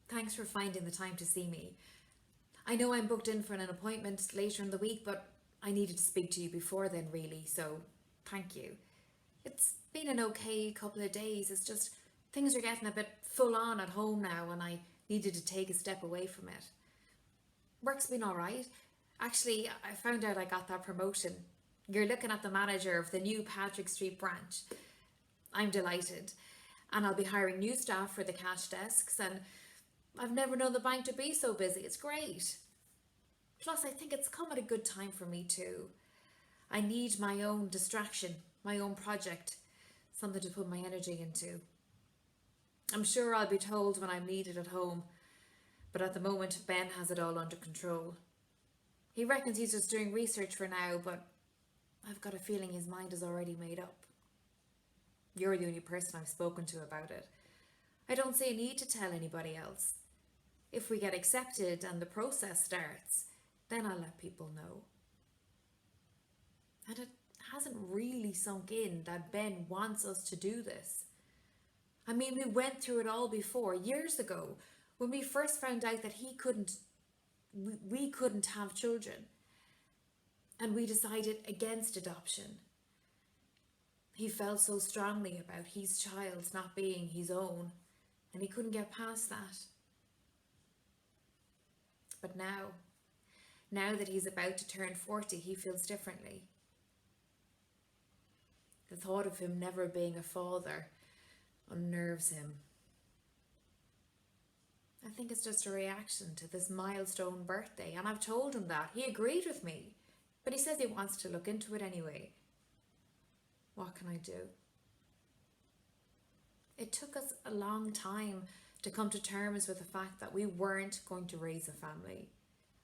Thanks for finding the time to see me. I know I'm booked in for an appointment later in the week, but I needed to speak to you before then, really, so thank you. It's been an okay couple of days. It's just things are getting a bit full on at home now, and I needed to take a step away from it. Work's been alright. Actually, I found out I got that promotion. You're looking at the manager of the new Patrick Street branch. I'm delighted. And I'll be hiring new staff for the cash desks, and I've never known the bank to be so busy. It's great. Plus, I think it's come at a good time for me too. I need my own distraction, my own project, something to put my energy into. I'm sure I'll be told when I'm needed at home, but at the moment Ben has it all under control. He reckons he's just doing research for now, but I've got a feeling his mind is already made up. You're the only person I've spoken to about it. I don't see a need to tell anybody else. If we get accepted and the process starts, then I'll let people know. And it hasn't really sunk in that Ben wants us to do this. I mean, we went through it all before, years ago, when we first found out that we couldn't have children. And we decided against adoption. He felt so strongly about his child not being his own, and he couldn't get past that. But now that he's about to turn 40, he feels differently. The thought of him never being a father unnerves him. I think it's just a reaction to this milestone birthday, and I've told him that. He agreed with me, but he says he wants to look into it anyway. What can I do? It took us a long time to come to terms with the fact that we weren't going to raise a family.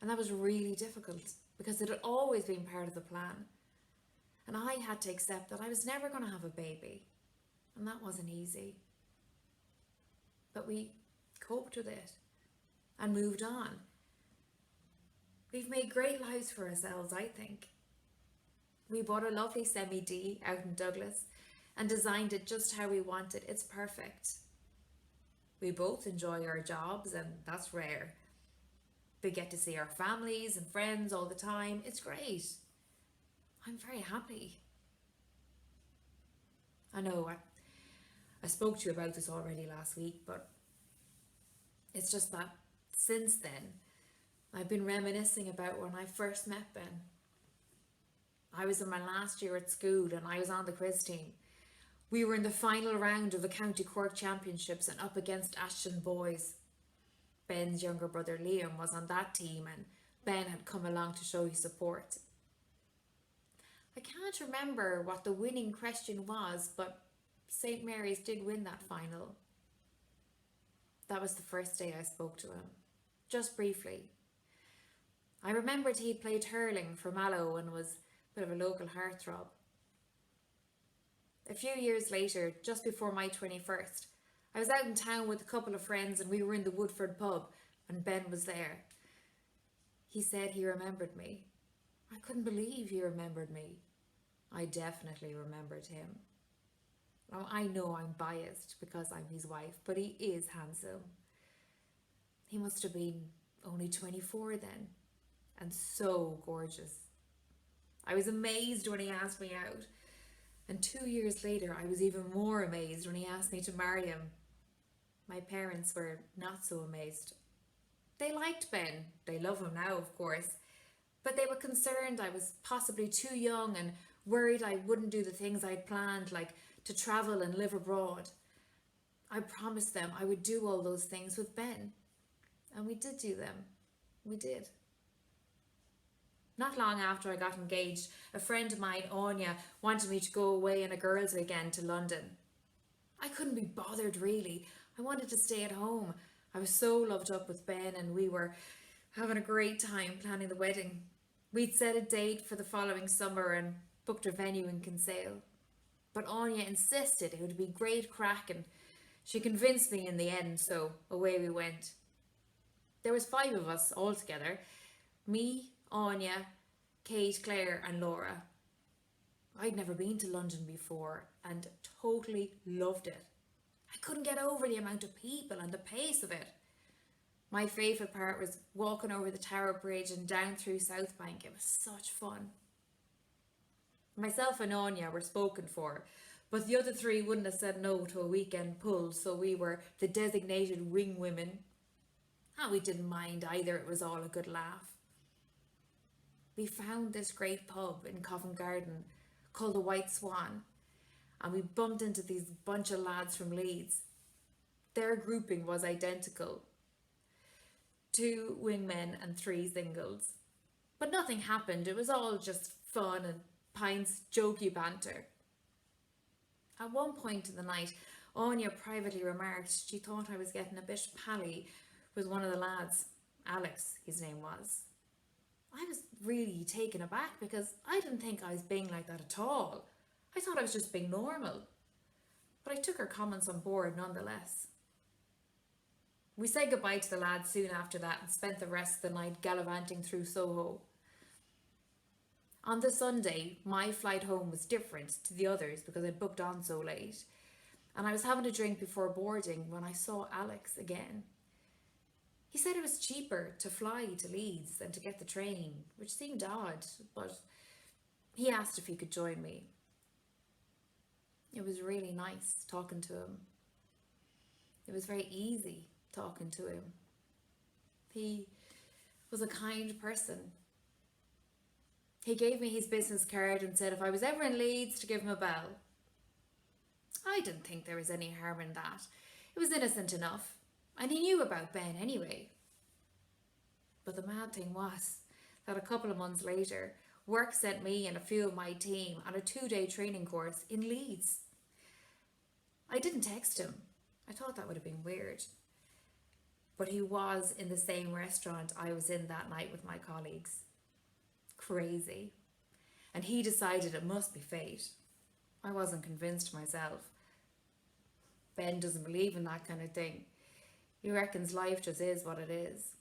And that was really difficult because it had always been part of the plan. And I had to accept that I was never going to have a baby. And that wasn't easy. But we coped with it and moved on. We've made great lives for ourselves, I think. We bought a lovely semi-D out in Douglas and designed it just how we wanted. It's perfect. We both enjoy our jobs, and that's rare. We get to see our families and friends all the time. It's great. I'm very happy. I know I spoke to you about this already last week, but it's just that since then, I've been reminiscing about when I first met Ben. I was in my last year at school and I was on the quiz team. We were in the final round of the County Cork Championships and up against Ashton boys. Ben's younger brother Liam was on that team, and Ben had come along to show his support. I can't remember what the winning question was, but St. Mary's did win that final. That was the first day I spoke to him, just briefly. I remembered he'd played hurling for Mallow and was a bit of a local heartthrob. A few years later, just before my 21st, I was out in town with a couple of friends and we were in the Woodford pub and Ben was there. He said he remembered me. I couldn't believe he remembered me. I definitely remembered him. Now, I know I'm biased because I'm his wife, but he is handsome. He must have been only 24 then, and so gorgeous. I was amazed when he asked me out. And 2 years later, I was even more amazed when he asked me to marry him. My parents were not so amazed. They liked Ben. They love him now, of course. But they were concerned I was possibly too young and worried I wouldn't do the things I'd planned, like to travel and live abroad. I promised them I would do all those things with Ben. And we did do them. We did. Not long after I got engaged, a friend of mine, Anya, wanted me to go away on a girls' weekend to London. I couldn't be bothered, really. I wanted to stay at home. I was so loved up with Ben and we were having a great time planning the wedding. We'd set a date for the following summer and booked a venue in Kinsale. But Anya insisted it would be great crack and she convinced me in the end, so away we went. There was 5 of us all together. Me, Anya, Kate, Claire and Laura. I'd never been to London before and totally loved it. I couldn't get over the amount of people and the pace of it. My favourite part was walking over the Tower Bridge and down through South Bank. It was such fun. Myself and Anya were spoken for, but the other three wouldn't have said no to a weekend pull, so we were the designated ring women. And we didn't mind either, it was all a good laugh. We found this great pub in Covent Garden called the White Swan, and we bumped into these bunch of lads from Leeds. Their grouping was identical. 2 wingmen and 3 singles. But nothing happened, it was all just fun and pints, jokey banter. At one point in the night, Anya privately remarked she thought I was getting a bit pally with one of the lads. Alex, his name was. I was really taken aback because I didn't think I was being like that at all. I thought I was just being normal. But I took her comments on board nonetheless. We said goodbye to the lads soon after that and spent the rest of the night gallivanting through Soho. On the Sunday, my flight home was different to the others because I'd booked on so late. And I was having a drink before boarding when I saw Alex again. He said it was cheaper to fly to Leeds than to get the train, which seemed odd, but he asked if he could join me. It was really nice talking to him. It was very easy talking to him. He was a kind person. He gave me his business card and said if I was ever in Leeds to give him a bell. I didn't think there was any harm in that. It was innocent enough, and he knew about Ben anyway. But the mad thing was that a couple of months later, work sent me and a few of my team on a 2-day training course in Leeds. I didn't text him. I thought that would have been weird. But he was in the same restaurant I was in that night with my colleagues. Crazy. And he decided it must be fate. I wasn't convinced myself. Ben doesn't believe in that kind of thing. He reckons life just is what it is.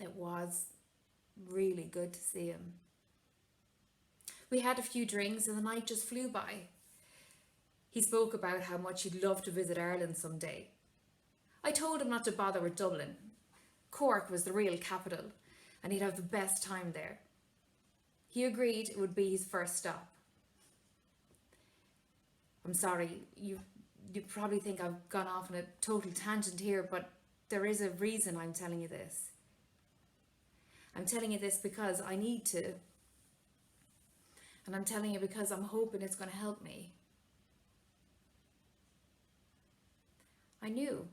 It was really good to see him. We had a few drinks and the night just flew by. He spoke about how much he'd love to visit Ireland someday. I told him not to bother with Dublin. Cork was the real capital and he'd have the best time there. He agreed it would be his first stop. I'm sorry, you probably think I've gone off on a total tangent here, but there is a reason I'm telling you this. I'm telling you this because I need to. And I'm telling you because I'm hoping it's going to help me. I knew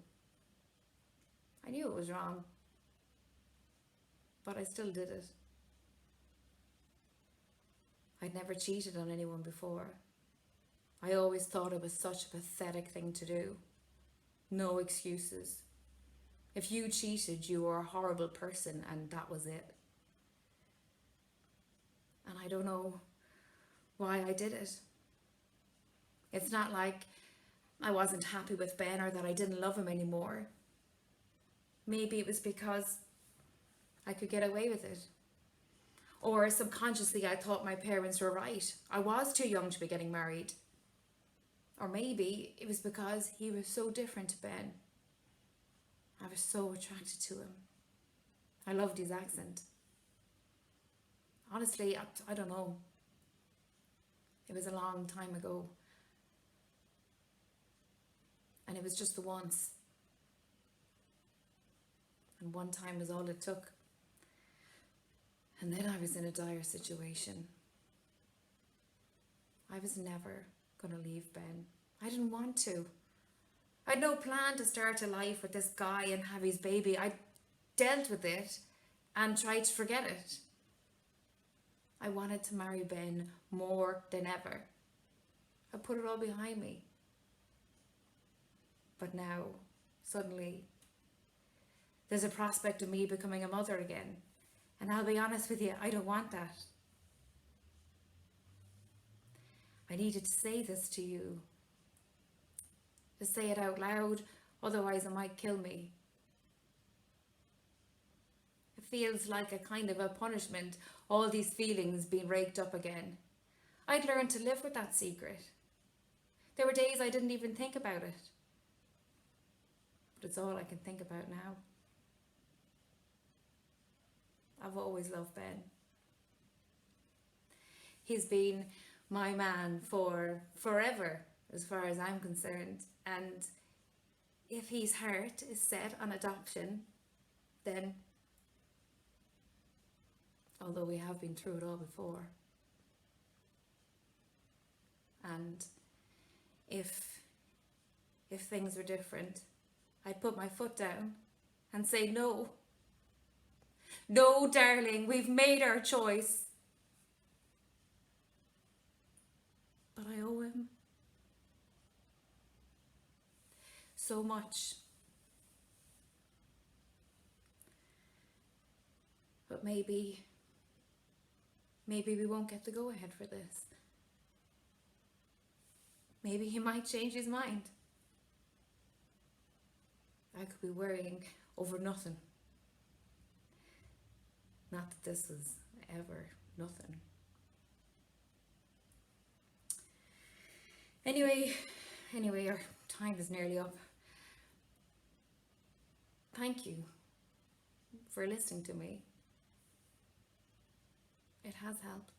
it was wrong, but I still did it. I'd never cheated on anyone before. I always thought it was such a pathetic thing to do. No excuses. If you cheated, you were a horrible person and that was it. And I don't know why I did it. It's not like I wasn't happy with Ben or that I didn't love him anymore. Maybe it was because I could get away with it. Or subconsciously I thought my parents were right. I was too young to be getting married. Or maybe it was because he was so different to Ben. I was so attracted to him. I loved his accent. Honestly, I don't know. It was a long time ago. And it was just the once. And one time was all it took. And then I was in a dire situation. I was never going to leave Ben. I didn't want to. I had no plan to start a life with this guy and have his baby. I dealt with it and tried to forget it. I wanted to marry Ben more than ever. I put it all behind me. But now, suddenly, there's a prospect of me becoming a mother again. And I'll be honest with you, I don't want that. I needed to say this to you. To say it out loud, otherwise it might kill me. It feels like a kind of a punishment, all these feelings being raked up again. I'd learned to live with that secret. There were days I didn't even think about it. but it's all I can think about now. I've always loved Ben. He's been my man for forever, as far as I'm concerned. And if his heart is set on adoption, then, although we have been through it all before, and if things were different, I'd put my foot down and say no. No, darling, we've made our choice. But I owe him so much. But maybe we won't get the go ahead for this. Maybe he might change his mind. I could be worrying over nothing. Not that this was ever nothing. Anyway, our time is nearly up. Thank you for listening to me. It has helped.